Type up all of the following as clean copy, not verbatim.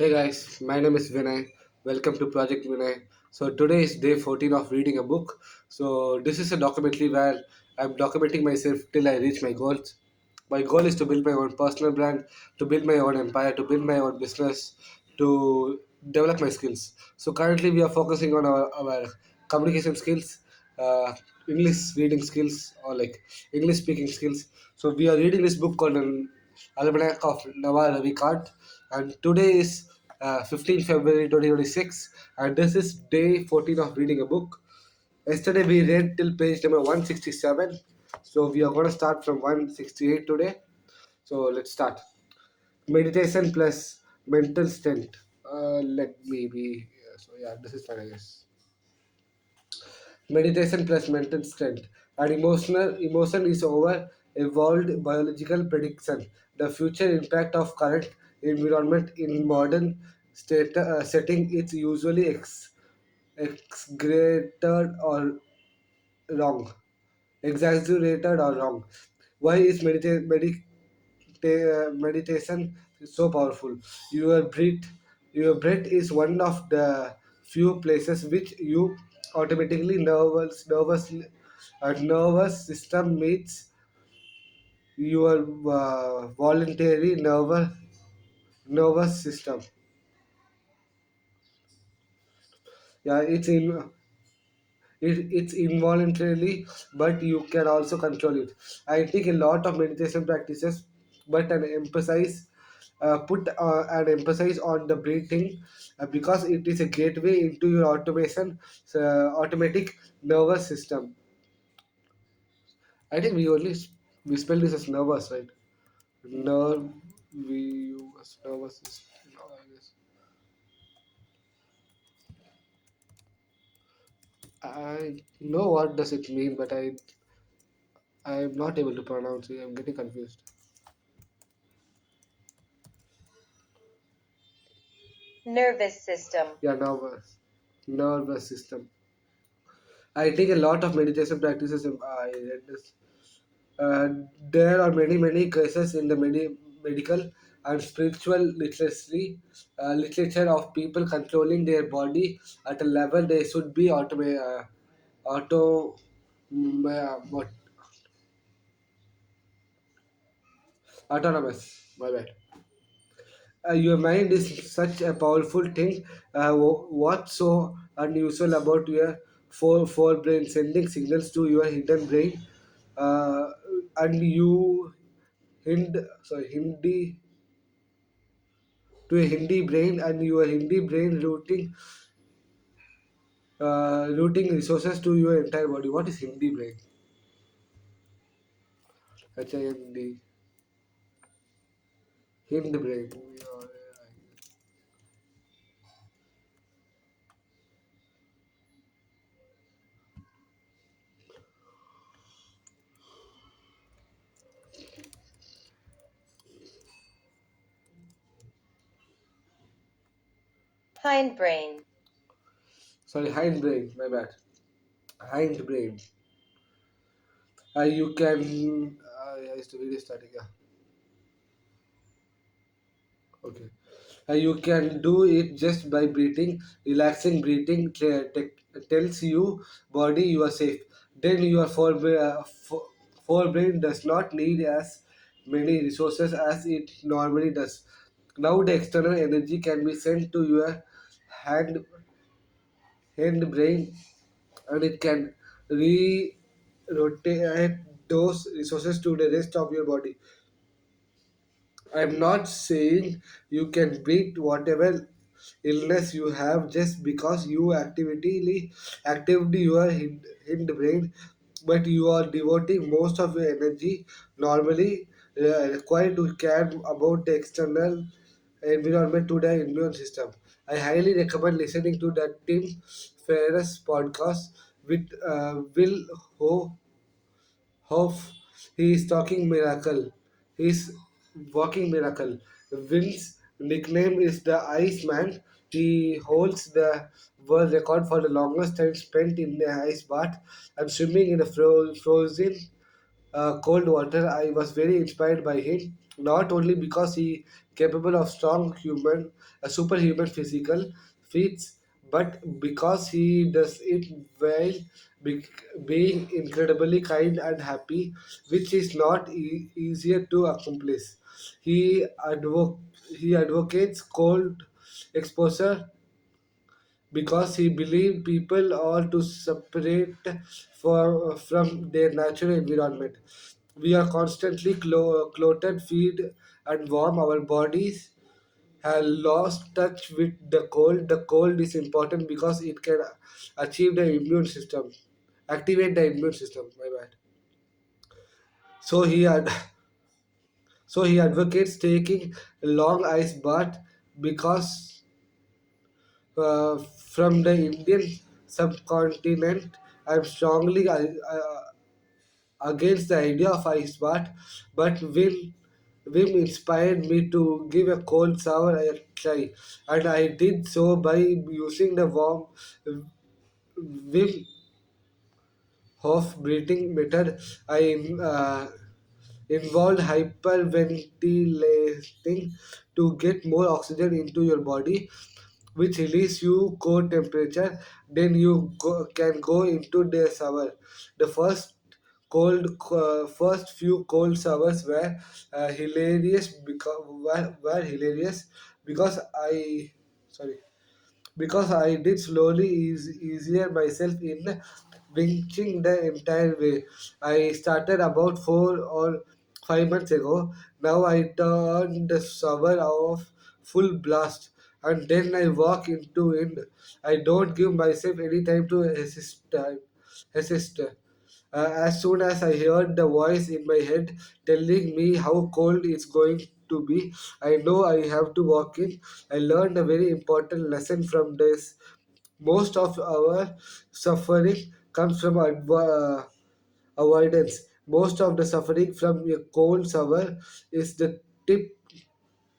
Hey guys, my name is Vinay. Welcome to Project Vinay. So today is day 14 of reading a book. So this is a documentary where I'm documenting myself till I reach my goals. My goal is to build my own personal brand, to build my own empire, to build my own business, to develop my skills. So currently we are focusing on our communication skills, uh, English reading skills or like English speaking skills. So we are reading this book called an Almanac of Nawar Ravikant, and today is 15 February 2026, and this is day 14 of reading a book. Yesterday we read till page number 167, so we are going to start from 168 today. So let's start. Meditation plus mental strength. Let me be. So yeah, this is fine, I guess. Meditation plus mental strength. And emotional emotion is over evolved biological prediction. The future impact of current environment in modern setting is usually exaggerated or wrong. Exaggerated or wrong. Why is meditation so powerful? Your breath, your breath is one of the few places which you automatically nervous system meets your voluntary nervous system. Yeah, it's involuntarily, but you can also control it. I take a lot of meditation practices, but put an emphasis on the breathing because it is a gateway into your automatic nervous system. I think we spell this as nervous, right? Nerve, nervous system. No, I guess. I know what does it mean, but I'm not able to pronounce it. I'm getting confused. Nervous system. Yeah, nervous system. I take a lot of meditation practices. I read this. Uh, there are many cases in the medical and spiritual literature of people controlling their body at a level they should be auto what autonomous. My bad. Your mind is such a powerful thing. What's so unusual about your forebrain sending signals to your hidden brain, uh, and you Hindi to a Hindi brain, and your Hindi brain routing resources to your entire body. What is Hindi brain? HIND Hind brain. Hindbrain. Sorry, hind brain. My bad. Hind brain. You can. I used to be starting. Yeah. Okay. You can do it just by breathing. Relaxing breathing tells you body you are safe. Then your forebrain does not need as many resources as it normally does. Now the external energy can be sent to your hand hand brain, and it can rotate those resources to the rest of your body. I'm not saying you can beat whatever illness you have just because you actively your brain, but you are devoting most of your energy normally required to care about the external environment to the immune system. I highly recommend listening to the Tim Ferriss podcast with Will Hoff. He is talking miracle. He's walking miracle. Will's nickname is the Iceman. He holds the world record for the longest time spent in the ice bath and swimming in a frozen cold water. I was very inspired by him, not only because he capable of superhuman physical feats, but because he does it while be- being incredibly kind and happy, which is not easier to accomplish. He, he advocates cold exposure because he believed people ought to separate from their natural environment. We are constantly clothed, feed, and warm. Our bodies have lost touch with the cold. The cold is important because it can achieve the immune system, activate the immune system. My bad. So he had, so he advocates taking a long ice bath because from the Indian subcontinent. I'm strongly against the idea of ice bath, but Vim inspired me to give a cold shower a try, and I did so by using the warm Wim Hof breathing method. I involved hyperventilating to get more oxygen into your body, which release you core temperature. Then can go into the shower. The first few cold showers were were hilarious because I did slowly easier myself in winching the entire way. I started about 4 or 5 months ago. Now I turn the shower off full blast and then I walk into it. I don't give myself any time to assist. As soon as I heard the voice in my head telling me how cold it's going to be, I know I have to walk in. I learned a very important lesson from this. Most of our suffering comes from avoidance. Most of the suffering from a cold shower is the tip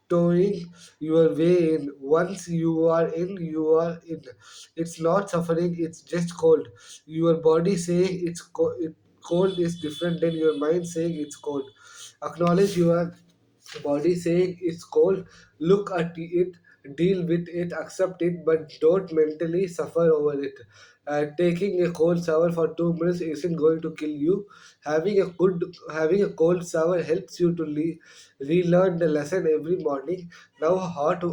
towing your way in. Once you are in, you are in. It's not suffering, it's just cold. Your body saying cold is different than your mind saying it's cold. Acknowledge your body saying it's cold, look at it, deal with it, accept it, but don't mentally suffer over it. Taking a cold shower for 2 minutes isn't going to kill you. Having a cold shower helps you to relearn the lesson every morning. Now hot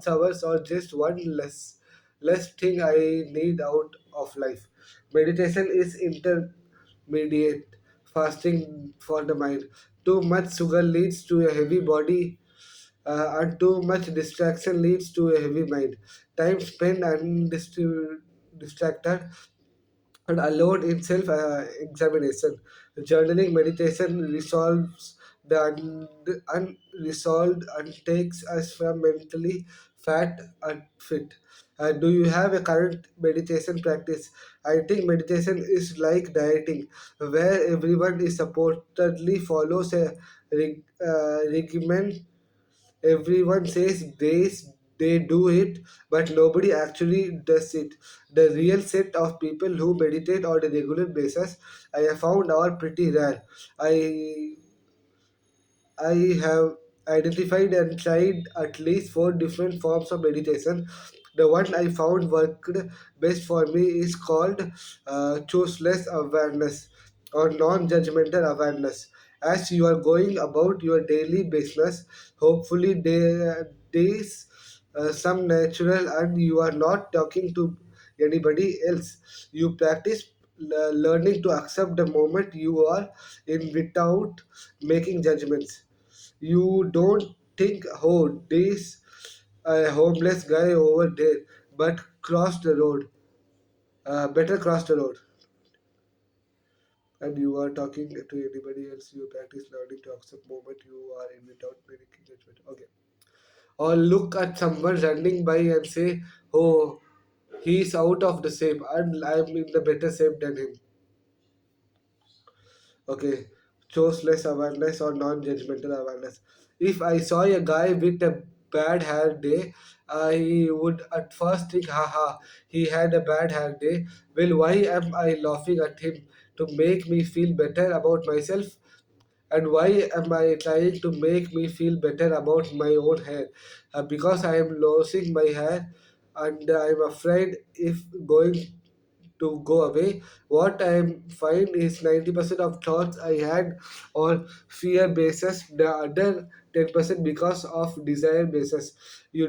showers are just one less thing I need out of life. Meditation is intermediate fasting for the mind. Too much sugar leads to a heavy body, and too much distraction leads to a heavy mind. Time spent distracted and alone in self examination. Journaling meditation resolves the unresolved and takes us from mentally fat and fit. Do you have a current meditation practice? I think meditation is like dieting, where everyone is supportedly follows a regimen. Everyone says they do it, but nobody actually does it. The real set of people who meditate on a regular basis, I have found are pretty rare. I I have identified and tried at least 4 different forms of meditation. The one I found worked best for me is called choiceless awareness or non-judgmental awareness. As you are going about your daily business, hopefully days some natural and you are not talking to anybody else. You practice learning to accept the moment you are in without making judgments. You don't think, oh, this a homeless guy over there, but cross the road. Better cross the road. And you are talking to anybody else. You practice learning to accept moment you are in without making judgment. Okay. Or look at someone running by and say, oh, he's out of the shape and I'm in the better shape than him. Okay, chose less awareness or non-judgmental awareness. If I saw a guy with a bad hair day, I would at first think, haha, he had a bad hair day. Well, why am I laughing at him? To make me feel better about myself? And why am I trying to make me feel better about my own hair? Because I am losing my hair and I'm afraid if going to go away. What I find is 90% of thoughts I had on fear basis, the other 10% because of desire basis. You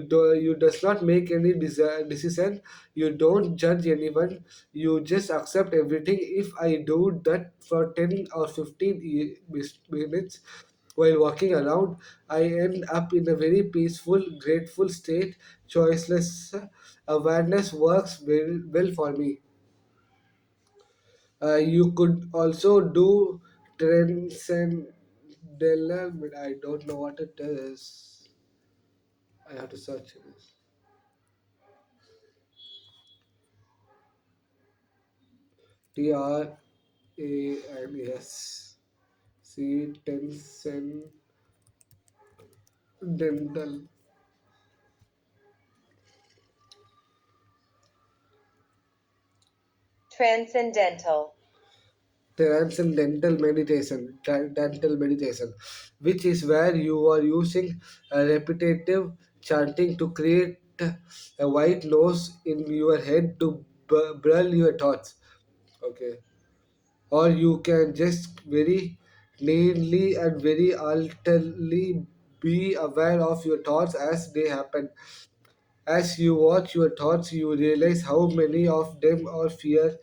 does not make any desire decision. You don't judge anyone. You just accept everything. If I do that for 10 or 15 minutes while walking around, I end up in a very peaceful, grateful state. Choiceless awareness works well for me. You could also do transcendental, but I don't know what it is. I have to search this. Transcendental. See, transcendental. Transcendental. Dental meditation, which is where you are using a repetitive chanting to create a white noise in your head to blur your thoughts. Okay, or you can just very cleanly and very alterly be aware of your thoughts as they happen. As you watch your thoughts, you realize how many of them are fear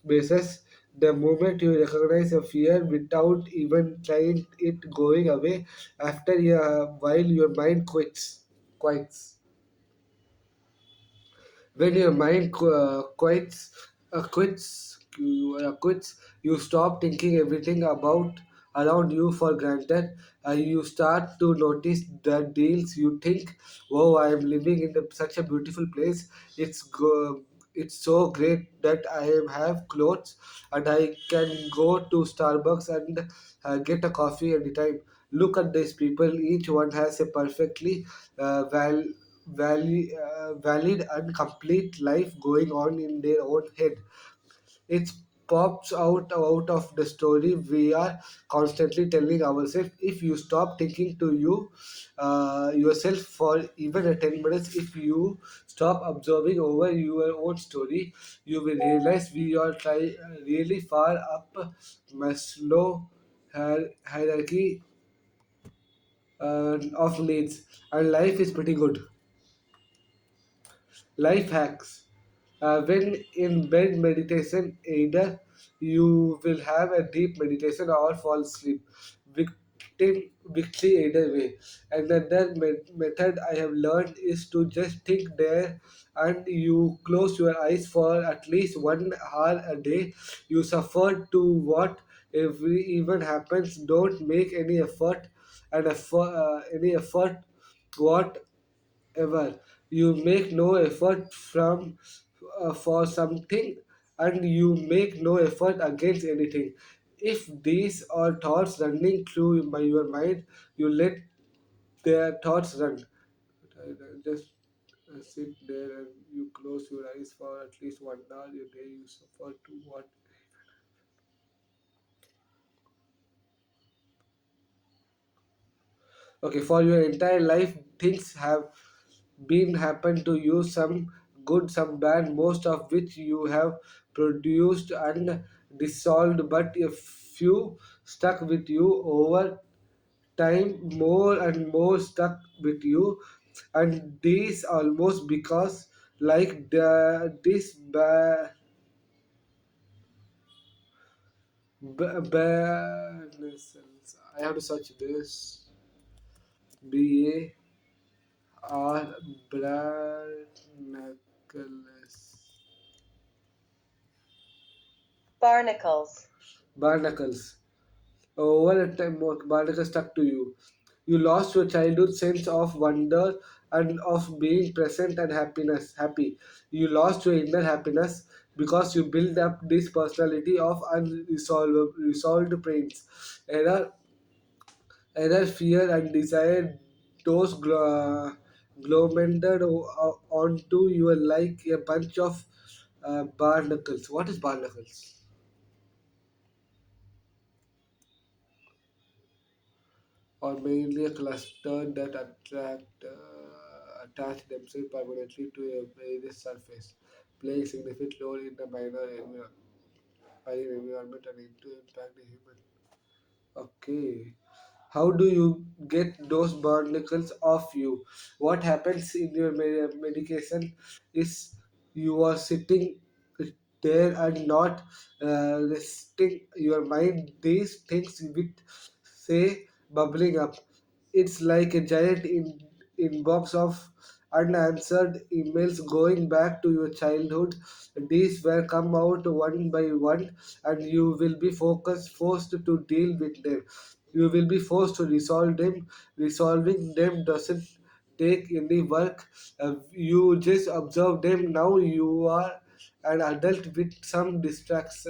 basis. The moment you recognize a fear without even trying it going away, after a while your mind quiets. When your mind quits, you stop thinking everything about around you for granted. You start to notice the deals. You think, "Wow, I am living in such a beautiful place. It's so great that have clothes and I can go to Starbucks and get a coffee anytime. Look at these people. Each one has a perfectly valid and complete life going on in their own head. It pops out of the story we are constantly telling ourselves. If you stop thinking to yourself for even a 10 minutes, if you stop observing over your own story, you will realize we are really far up Maslow hierarchy of needs, and life is pretty good. Life hacks. When in bed meditation, either you will have a deep meditation or fall asleep. Victory either way. Another method I have learned is to just think there and you close your eyes for at least 1 hour a day. You suffer to what every even happens. Don't make any effort any effort what ever. You make no effort from for something and you make no effort against anything. If these are thoughts running through your mind, you let their thoughts run. Just sit there and you close your eyes for at least 1 hour a day. You suffer to what. Okay, for your entire life, things have been happen to you, some good, some bad, most of which you have produced and dissolved, but a few stuck with you over time, more and more stuck with you, and these almost because like this I have to search this. B A R Barnacles. Barnacles. Barnacles. Over a time, barnacles stuck to you. You lost your childhood sense of wonder and of being present and happy. You lost your inner happiness because you built up this personality of unresolved resolved pains. Error, error, fear, and desire. Those glomended onto you like a bunch of barnacles. What is barnacles? or mainly a cluster that attach themselves permanently to a various surface, playing significant role in the marine environment and into impact the human. Okay. How do you get those barnacles off you? What happens in your medication is you are sitting there and not resting your mind. These things with say bubbling up. It's like a giant inbox of unanswered emails going back to your childhood. These will come out one by one, and you will be forced to deal with them. You will be forced to resolve them. Resolving them doesn't take any work. You just observe them. Now you are an adult with some distance,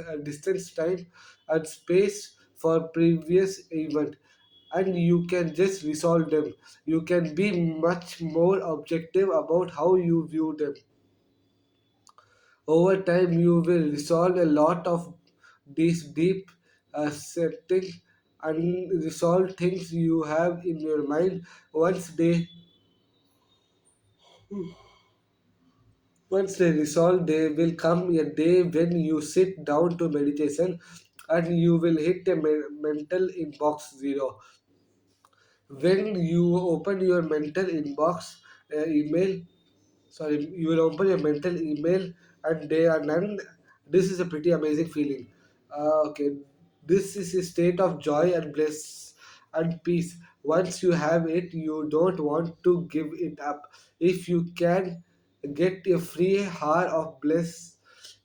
time, and space for previous event, and you can just resolve them. You can be much more objective about how you view them. Over time, you will resolve a lot of these deep setting unresolved things you have in your mind. Once they resolve, there will come a day when you sit down to meditation and you will hit a mental inbox zero. When you open your mental inbox email, sorry, you will open your mental email and they are none. This is a pretty amazing feeling. Okay, this is a state of joy and bliss and peace. Once you have it, you don't want to give it up. If you can get a free hour of bliss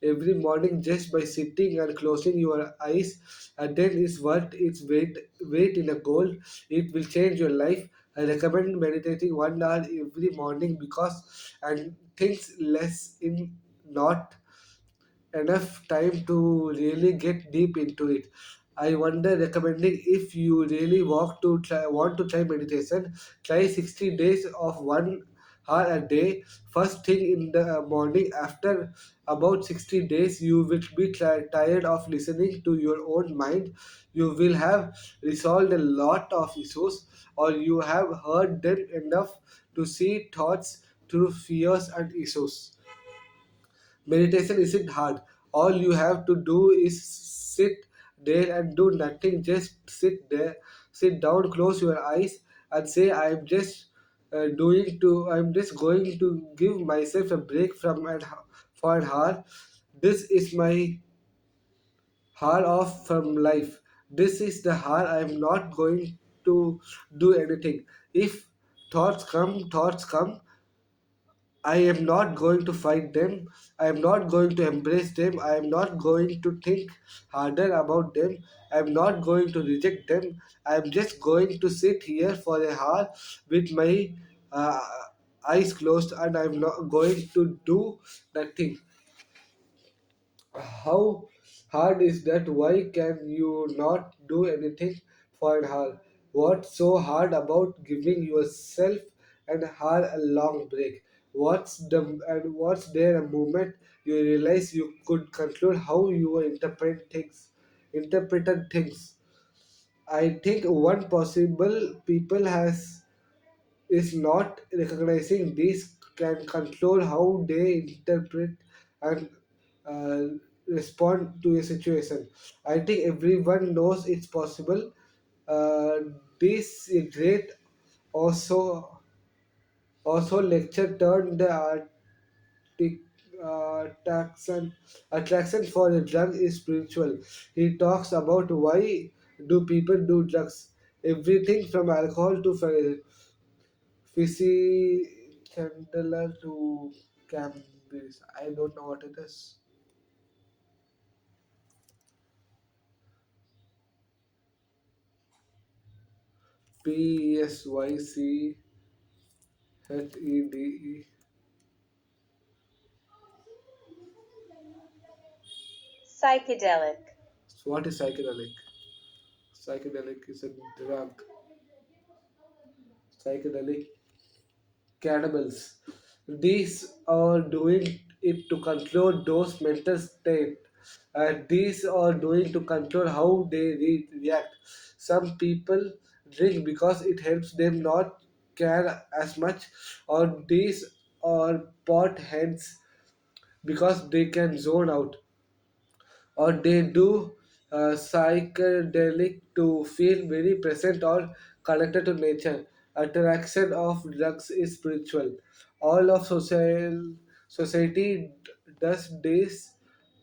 every morning just by sitting and closing your eyes, and then it's worth its weight in a gold. It will change your life. I recommend meditating 1 hour every morning because and things less in not enough time to really get deep into it. I wonder recommending if you really want to try meditation, try 60 days of 1 hour a day, first thing in the morning. After about 60 days, you will be tired of listening to your own mind. You will have resolved a lot of issues, or you have heard them enough to see thoughts through fears and issues. Meditation isn't hard. All you have to do is sit there and do nothing. Just sit there, sit down, close your eyes, and say, I'm just going to give myself a break for an hour. This is my hour off from life. This is the hour I'm not going to do anything. If thoughts come, I am not going to fight them. I am not going to embrace them. I am not going to think harder about them. I am not going to reject them. I am just going to sit here for a hour with my uh, eyes closed, and I am not going to do nothing. How hard is that? Why can you not do anything for an hour? What's so hard about giving yourself an hour a long break? What's there a moment you realize you could control how you interpreted things? I think one possible people has is not recognizing these can control how they interpret and uh, respond to a situation. I think everyone knows it's possible. Uh, this is great. Also lecture turned the attraction for a drug is spiritual. He talks about why do people do drugs. Everything from alcohol to Fizzy Chandler to Cambridge. I don't know what it is. Psychede. Psychedelic. So what is psychedelic? Psychedelic is a drug. Psychedelic cannibals. These are doing it to control those mental state. And these are doing to control how they react. Some people drink because it helps them not care as much, or these or pot heads because they can zone out, or they do psychedelic to feel very present or connected to nature. Attraction of drugs is spiritual. All of society does this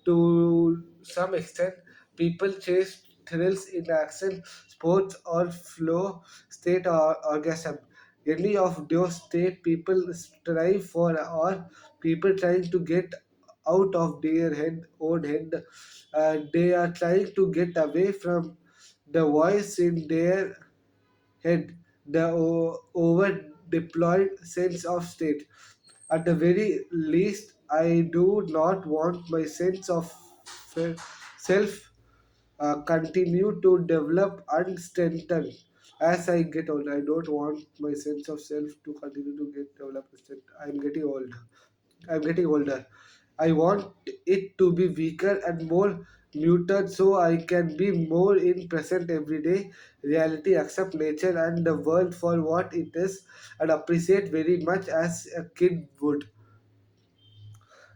to some extent. People chase thrills in action, sports, or flow state or orgasm. Any of those state people strive for, or people trying to get out of their own head. They are trying to get away from the voice in their head, the over deployed sense of state. At the very least, I do not want my sense of self continue to develop and strengthen as I get older. I don't want my sense of self to continue to get developed and strengthen. I'm getting older. I want it to be weaker and more muted so I can be more in present everyday reality, accept nature and the world for what it is, and appreciate very much as a kid would.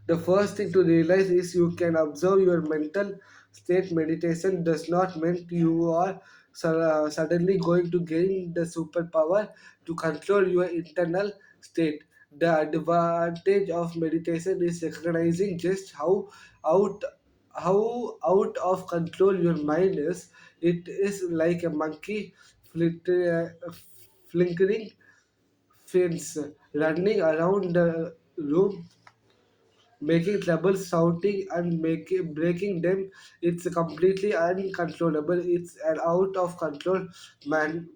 The first thing to realize is you can observe your mental state. Meditation does not mean you are suddenly going to gain the superpower to control your internal state. The advantage of meditation is recognizing just out out of control your mind is. It is like a monkey flickering fins running around the room making trouble, shouting, and making breaking them. It's completely uncontrollable. It's an out of control mad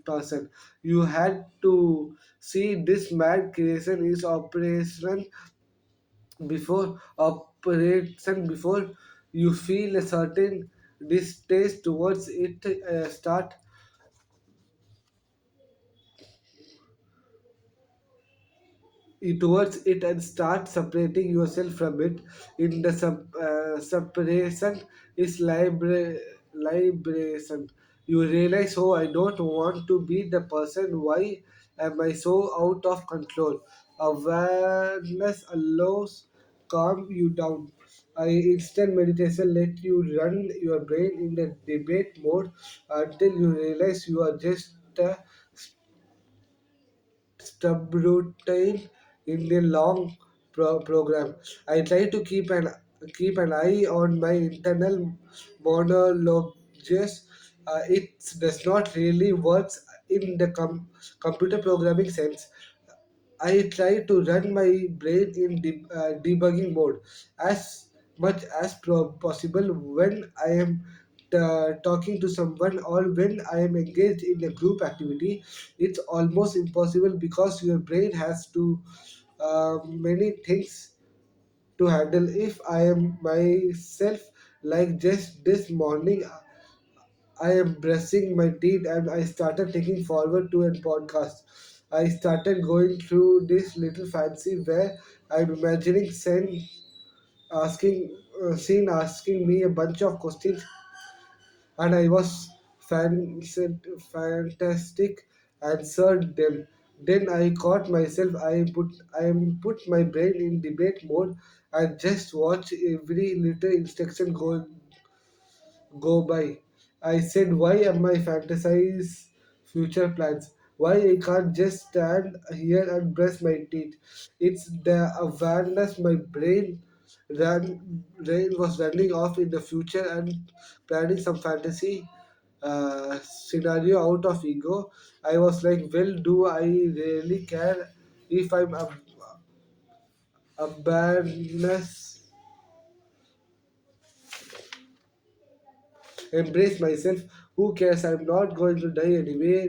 person. You had to see this mad creation is operation before you feel a certain distaste towards it. Start towards it and start separating yourself from it. In the separation is liberation. You realize, oh, I don't want to be the person. Why am I so out of control? Awareness allows calm you down. I instant meditation let you run your brain in the debate mode until you realize you are just subroutine in the long program. I try to keep an eye on my internal monologues. It does not really works in the computer programming sense. I try to run my brain in debugging mode as much as possible when I am talking to someone or when I am engaged in a group activity. It's almost impossible because your brain has to many things to handle. If I am myself, like just this morning, I am brushing my teeth and I started taking forward to a podcast. I started going through this little fancy where I'm imagining Sen asking me a bunch of questions, and I was fantastic answered them. Then I caught myself. I put my brain in debate mode and just watch every little instruction go by. I said, why am I fantasize future plans? Why I can't just stand here and brush my teeth? It's the awareness my brain was running off in the future and planning some fantasy scenario out of ego. I was like, well, do I really care if I'm awareness embrace myself? Who cares? I'm not going to die anyway.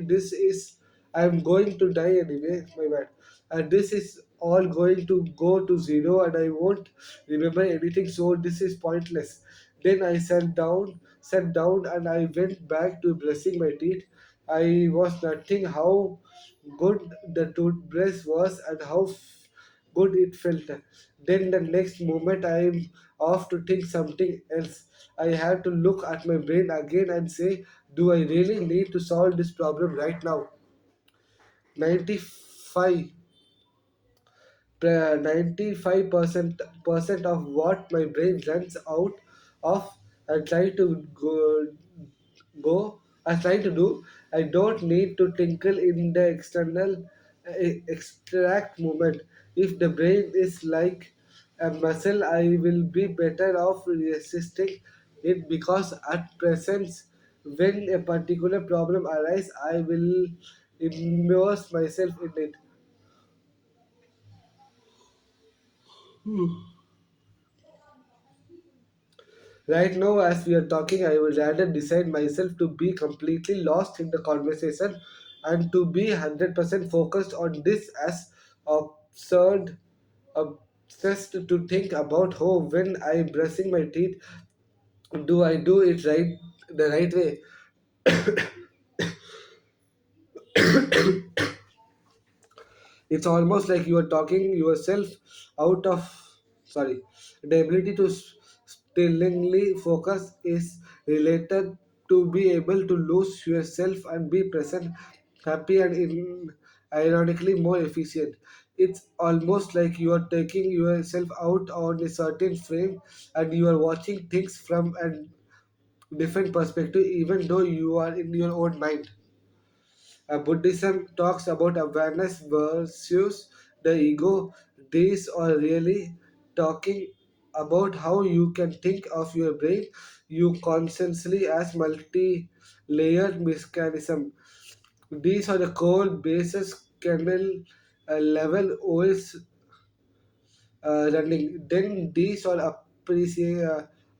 I'm going to die anyway. My bad. And this is all going to go to zero, and I won't remember anything. So this is pointless. Then I sat down, and I went back to brushing my teeth. I was nothing how good the toothbrush was and how good it felt. Then the next moment I'm off to think something else. I have to look at my brain again and say, Do I really need to solve this problem right now? 95 95% of what my brain runs out of and try to go I try to do. I don't need to tinkle in the external extract movement. If the brain is like a muscle, I will be better off resisting it because at present, when a particular problem arises, I will immerse myself in it. Right now, as we are talking, I would rather decide myself to be completely lost in the conversation and to be 100% focused on this as absurd, obsessed to think about how when I brushing my teeth, do I do it right the right way? It's almost like you are talking yourself out of, sorry, the ability to stillingly focus is related to be able to lose yourself and be present, happy, and ironically more efficient. It's almost like you are taking yourself out on a certain frame and you are watching things from a different perspective, even though you are in your own mind. Buddhism talks about awareness versus the ego. These are really talking about how you can think of your brain you constantly as multi-layered mechanism. These are the core basis kernel level OS running. Then these are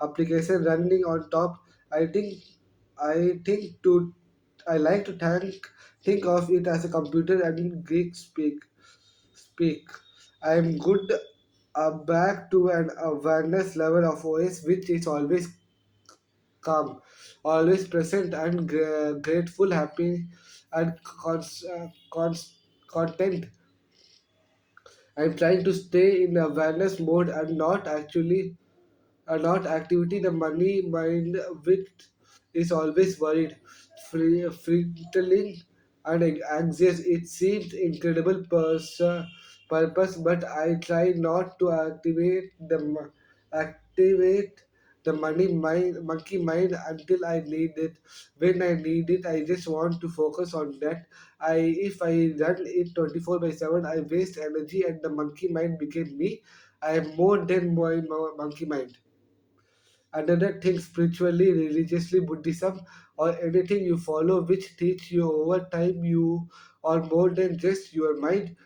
application running on top. I think I like to think of it as a computer and in Greek speak. I am good back to an awareness level of OS which is always calm, always present and grateful, happy and content. I'm trying to stay in awareness mode and not activity. The money mind which is always worried, frittling and anxious. It seems incredible purpose, but I try not to activate the monkey mind until I need it. When I need it, I just want to focus on that. I If I run it 24/7, I waste energy and the monkey mind became me. I am more than my monkey mind. Another thing, spiritually, religiously, Buddhism, or anything you follow which teach you over time, you are more than just your mind.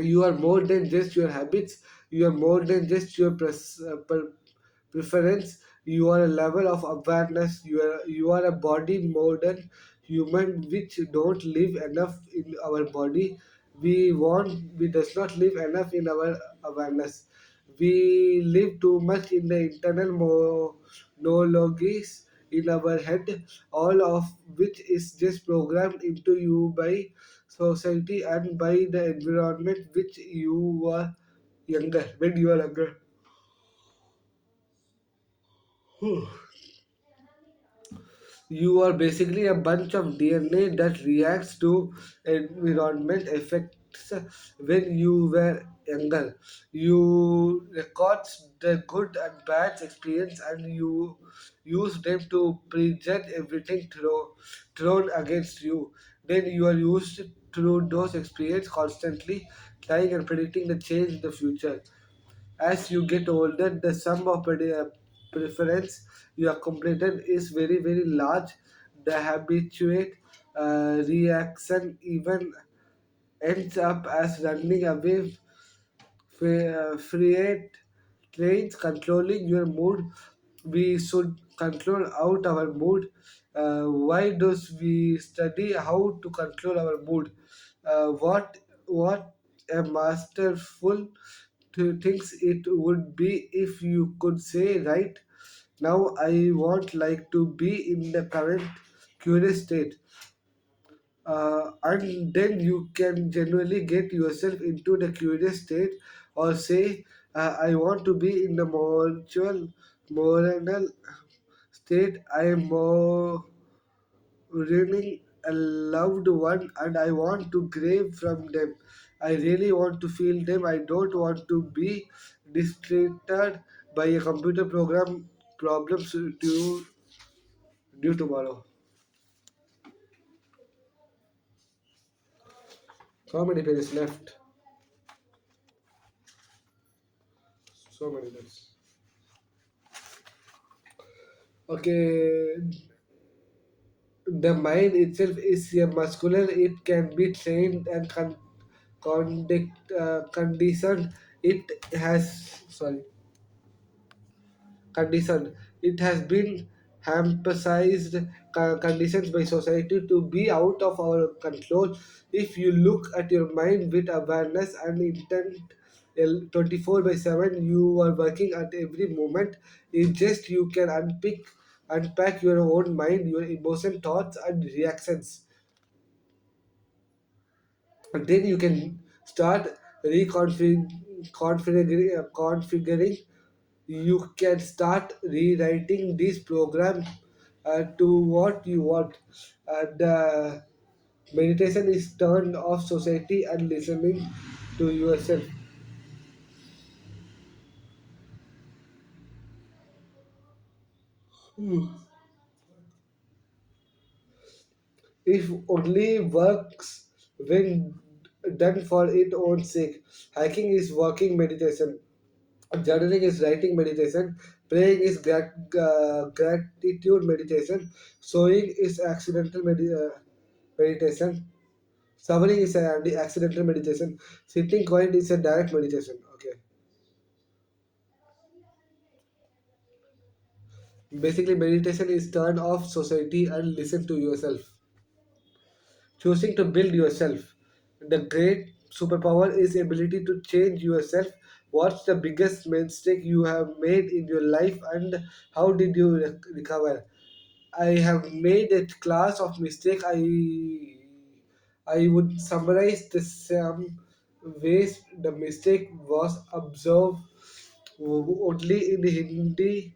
You are more than just your habits. You are more than just your preference. You are a level of awareness. You are a body modern human which don't live enough in our body. We does not live enough in our awareness. We live too much in the internal monologues in our head, all of which is just programmed into you by society and by the environment which you were younger when you are younger. You are basically a bunch of DNA that reacts to environment effects when you were younger. You record the good and bad experience and you use them to prejudge everything thrown against you. Then you are used through those experiences constantly trying and predicting the change in the future. As you get older, the sum of preference you have completed is very, very large. The habituate reaction even ends up as running away. Freight trains controlling your mood. We should control out our mood. Why does we study how to control our mood? What a masterful thinks it would be if you could say right now I want like to be in the current curious state, and then you can generally get yourself into the curious state, or say I want to be in the moral state. I am more ruining a loved one, and I want to grave from them. I really want to feel them. I don't want to be distracted by a computer program problems due tomorrow. How many pages left? So many pages. Okay, the mind itself is a muscular. It can be trained and conditioned. It has sorry conditioned. It has been emphasized conditions by society to be out of our control. If you look at your mind with awareness and intent 24 by 7, you are working at every moment. It's just you can unpack your own mind, your emotion, thoughts, and reactions. And then you can start configuring. You can start rewriting this program to what you want. And meditation is turned off society and listening to yourself. If only works when done for its own sake. Hiking is walking meditation. Journaling is writing meditation. Praying is gratitude meditation. Sewing is meditation. Suffering is a accidental meditation. Sitting quiet is a direct meditation. Okay. Basically, meditation is turn off society and listen to yourself. Choosing to build yourself. The great superpower is ability to change yourself. What's the biggest mistake you have made in your life and how did you recover? I have made a class of mistake. I would summarize the some ways the mistake was observed only in Hindi.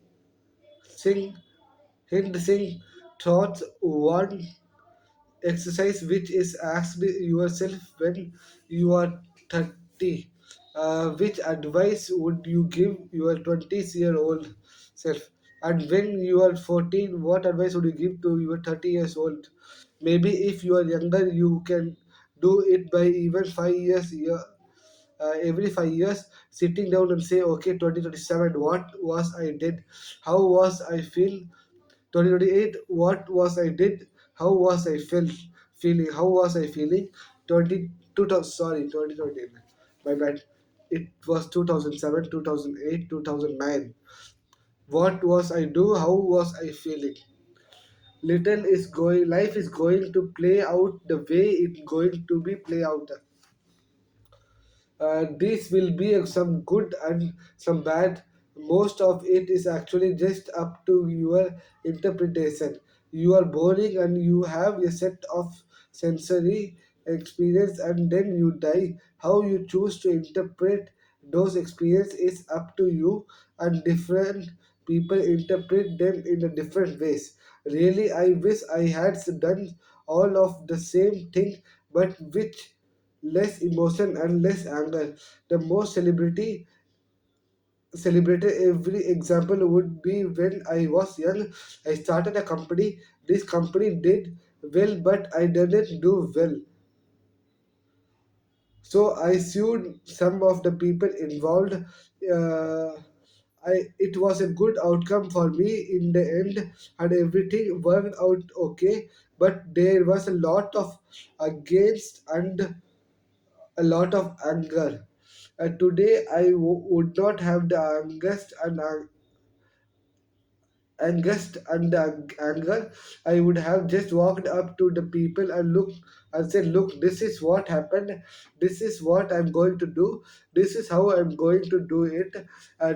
Sing Hind Singh thoughts one exercise which is asked yourself when you are 30. Which advice would you give your 20-year-old self? And when you are 14, what advice would you give to your 30 years old? Maybe if you are younger, you can do it by even 5 years. Every 5 years, sitting down and say, okay, 2027, what was I did? How was I feel? 2028, what was I did? How was I feeling? How was I feeling? 2000, sorry, 2020. My bad. It was 2007, 2008, 2009. What was I do? How was I feeling? Little is going. Life is going to play out the way it's going to be play out. This will be some good and some bad. Most of it is actually just up to your interpretation. You are boring and you have a set of sensory experience and then you die. How you choose to interpret those experiences is up to you, and different people interpret them in a different ways. Really, I wish I had done all of the same thing, but which less emotion and less anger. The most celebrated every example would be when I was young. I started a company. This company did well, but I didn't do well. So I sued some of the people involved. It was a good outcome for me in the end, and everything worked out okay. But there was a lot of against and a lot of anger. Today, would not have the anger. I would have just walked up to the people and look and said, "Look, this is what happened. This is what I'm going to do. This is how I'm going to do it.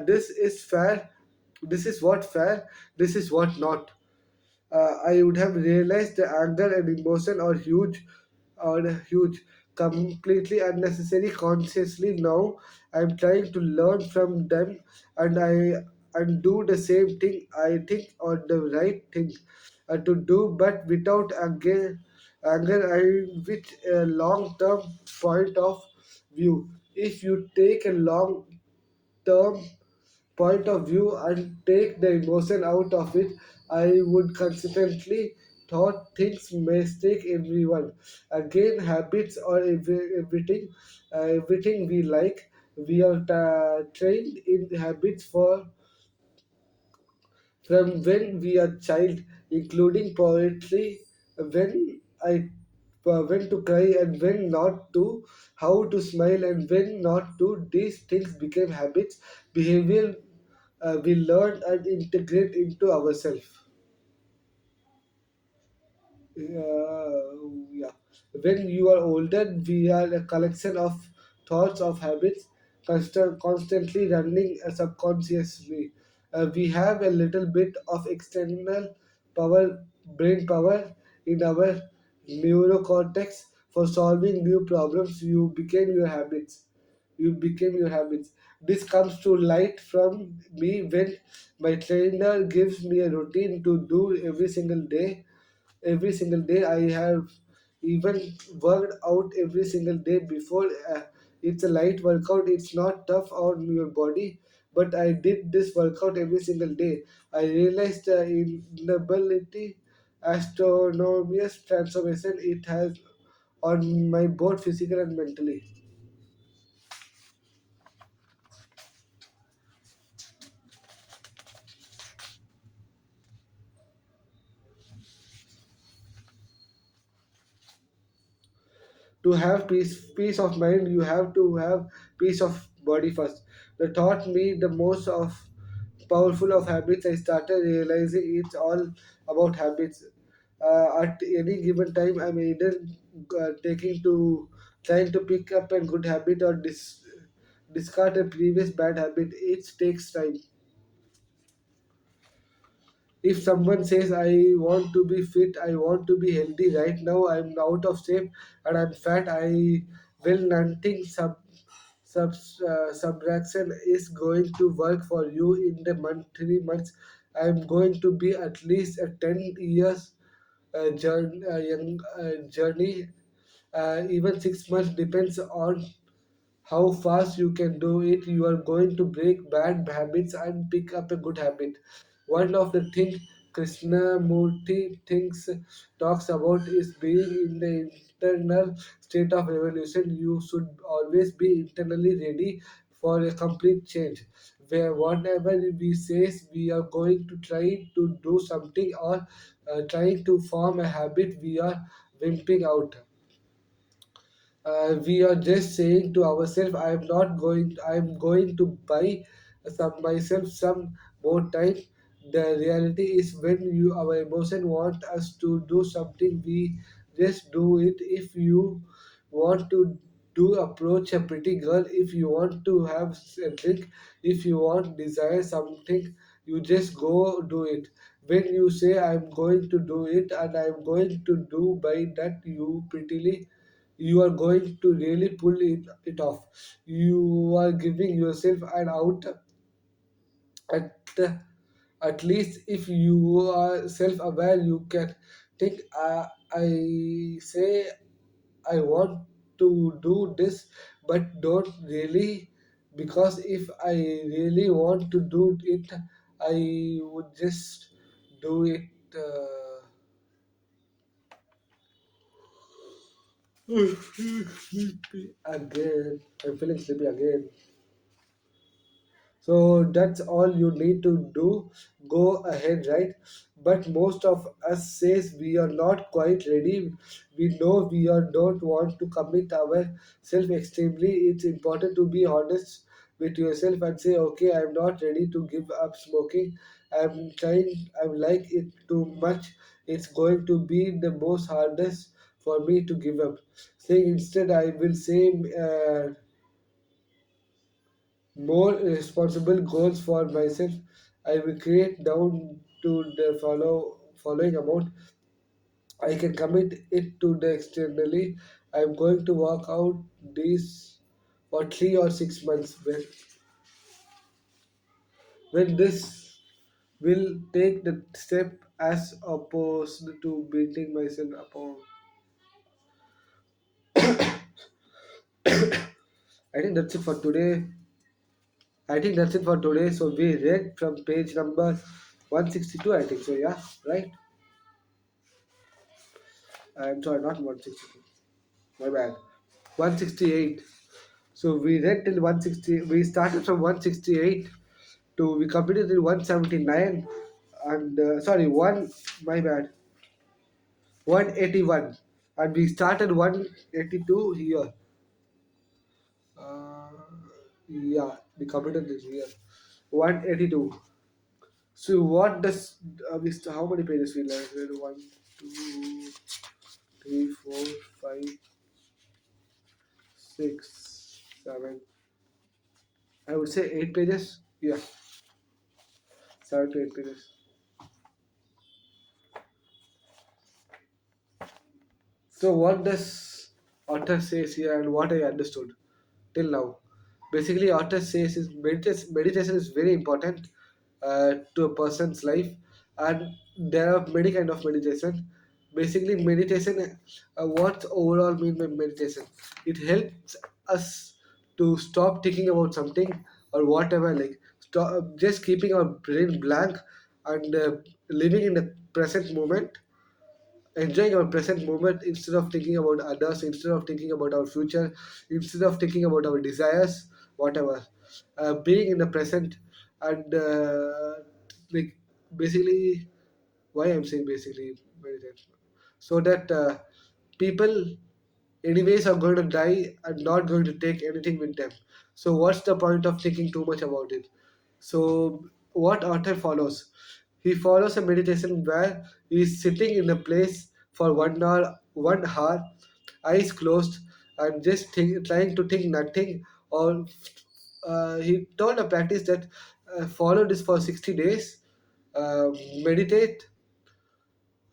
This is fair. This is what fair. This is what not." I would have realized the anger and emotion are huge, completely unnecessary. Consciously now, I'm trying to learn from them, and do the same thing. I think on the right thing. to do, but without anger and with a long-term point of view. If you take a long-term point of view and take the emotion out of it, I would consistently thought things mistake everyone. Again, habits or everything we like. We are trained in habits for from when we are child, including poetry, when I when to cry and when not to, how to smile and when not to. These things became habits, behavior we learn and integrate into ourselves. Yeah. When you are older, we are a collection of thoughts of habits, constantly running subconsciously. We have a little bit of external power, brain power in our neurocortex for solving new problems. You became your habits. This comes to light from me when my trainer gives me a routine to do every single day. I have even worked out every single day before. It's a light workout, it's not tough on your body, but I did this workout every single day. I realized the inability astronomious transformation it has on my both physical and mentally. To have peace of mind, you have to have peace of body first. That taught me the most of powerful of habits. I started realizing it's all about habits. At any given time, I'm either taking to trying to pick up a good habit or discard a previous bad habit. It takes time. If someone says I want to be fit, I want to be healthy, right now I'm out of shape and I'm fat, I will nothing subtraction is going to work for you in the month 3 months. I'm going to be at least a 10 years journey. Even 6 months depends on how fast you can do it. You are going to break bad habits and pick up a good habit. One of the things Krishnamurti thinks talks about is being in the internal state of revolution. You should always be internally ready for a complete change, where whatever we say we are going to try to do something or trying to form a habit, we are wimping out. We are just saying to ourselves, I'm going to buy some myself some more time. The reality is when you our emotion want us to do something, we just do it. If you want to do approach a pretty girl, if you want to have a drink, if you want desire something, you just go do it. When you say I'm going to do it and I'm going to do by that, you are going to really pull it off. You are giving yourself an out at at least. If you are self-aware, you can think, I say I want to do this, but don't really, because if I really want to do it, I would just do it. Again, I'm feeling sleepy again. So that's all you need to do. Go ahead, right? But most of us says we are not quite ready. We know we are don't want to commit ourselves extremely. It's important to be honest with yourself and say, okay, I'm not ready to give up smoking. I'm trying. I'm like it too much. It's going to be the most hardest for me to give up. Say instead, I will say. More responsible goals for myself. I will create down to the following amount. I can commit it to the externally. I'm going to work out this for 3 or 6 months. When this will take the step as opposed to beating myself upon. I think that's it for today. I think that's it for today. So we read from page number 162, I think. So yeah, right? I'm sorry, not 162. My bad. 168. So we read till 160. We started from 168 to we completed till 179 and sorry, one, my bad, 181, and we started 182 here. Uh, yeah, we completed this here. 182. So what does how many pages we learned? One, two, three, four, five, six, seven. I would say 8 pages. Yeah, 7 to 8 pages. So what does author says here and what I understood till now? Basically, author says is meditation is very important to a person's life, and there are many kind of meditation. Basically, meditation. What overall mean by meditation? It helps us to stop thinking about something or whatever. Like stop, just keeping our brain blank and living in the present moment, enjoying our present moment instead of thinking about others, instead of thinking about our future, instead of thinking about our desires, whatever. Being in the present and like basically, why I'm saying basically meditation, so that people anyways are going to die and not going to take anything with them. So what's the point of thinking too much about it? So what author follows? He follows a meditation where he is sitting in a place for 1 hour, 1 hour, eyes closed, and just trying to think nothing. Or he told a practice that follow this for 60 days. Meditate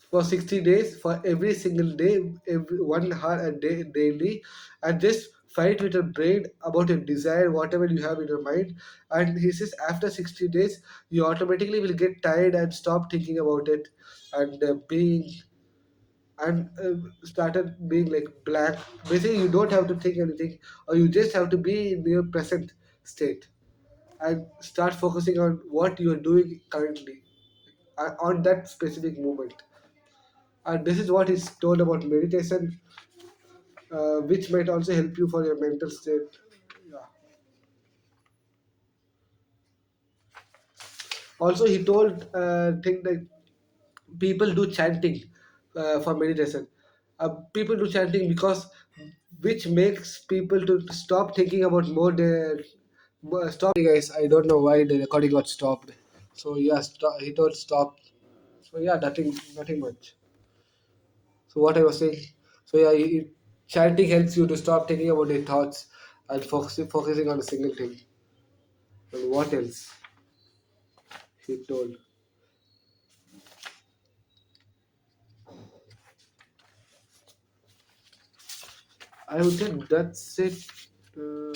for 60 days for every single day, every 1 hour a day daily, and just fight with your brain about your desire, whatever you have in your mind. And he says after 60 days, you automatically will get tired and stop thinking about it, and being and started being like blank. Basically, you don't have to think anything, or you just have to be in your present state and start focusing on what you are doing currently on that specific moment. And this is what is told about meditation, which might also help you for your mental state. Yeah. Also, he told thing that people do chanting for meditation. People do chanting because which makes people to stop thinking about more. Stop. Hey guys, I don't know why the recording got stopped. So yeah, he told stop. So yeah, nothing much. So what I was saying, so yeah, chanting helps you to stop thinking about your thoughts and focusing on a single thing. And what else? He told. I would say that's it. Uh,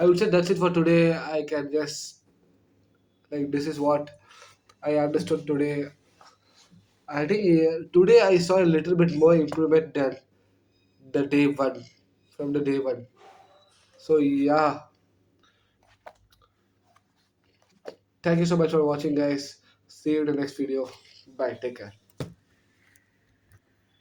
I would say that's it for today. I can just like this is what I understood today. I think today I saw a little bit more improvement than the day one, from the day one. So yeah, thank you so much for watching, guys. See you in the next video. Bye. Take care.